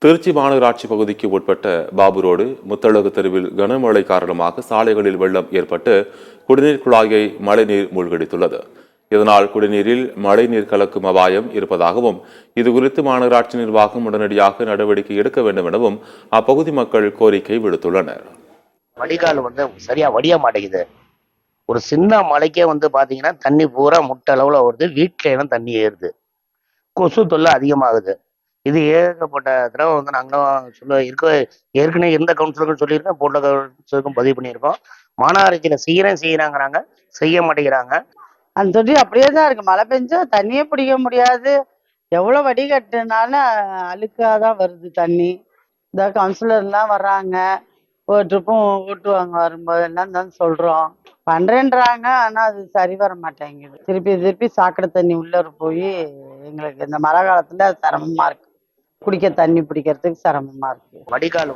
திருச்சி மாநகராட்சி பகுதிக்கு உட்பட்ட பாபு ரோடு, முத்தழகு தெருவில் கனமழை காரணமாக சாலைகளில் வெள்ளம் ஏற்பட்டு குடிநீர் குழாயை மழைநீர் மூழ்கடித்துள்ளது. இதனால் குடிநீரில் மழைநீர் கலக்கும் அபாயம் இருப்பதாகவும் இதுகுறித்து மாநகராட்சி நிர்வாகம் உடனடியாக நடவடிக்கை எடுக்க வேண்டும் எனவும் அப்பகுதி மக்கள் கோரிக்கை விடுத்துள்ளனர். வடிகால் சரியா வடிய மாட்டேங்குது. ஒரு சின்ன மழைக்கே பாத்தீங்கன்னா தண்ணி பூரா முட்டை அளவுல வருது. வீட்டுல எல்லாம் தண்ணி ஏறுது. கொசு தொல்லை அதிகமாகுது. இது ஏகப்பட்ட தடவை நாங்களும் ஏற்கனவே இருந்த கவுன்சிலருக்கும் சொல்லியிருக்கோம், போட்ட கவுன்சிலருக்கும் பதிவு பண்ணியிருக்கோம். மாநகராட்சியில செய்யறாங்கிறாங்க, செய்ய மாட்டேங்கிறாங்க. அந்த தொட்டி அப்படியே தான் இருக்கு. மழை பெஞ்சா தண்ணியே பிடிக்க முடியாது. எவ்வளவு வடிகட்டுனாலும் அழுக்காதான் வருது தண்ணி. இந்த கவுன்சிலர்லாம் வர்றாங்க, ஒரு ட்ரிப்பும் ஊட்டுவாங்க. வரும்போதெல்லாம் தான் சொல்றோம், பண்றேன்றாங்க. ஆனா அது சரி வர மாட்டேங்குது. திருப்பி திருப்பி சாக்கடை தண்ணி உள்ள போய் எங்களுக்கு இந்த மழை காலத்துல சிரமமா இருக்கு. குடிக்க தண்ணி பிடிக்கிறதுக்கு சிரமமா இருக்கு. வடிகால்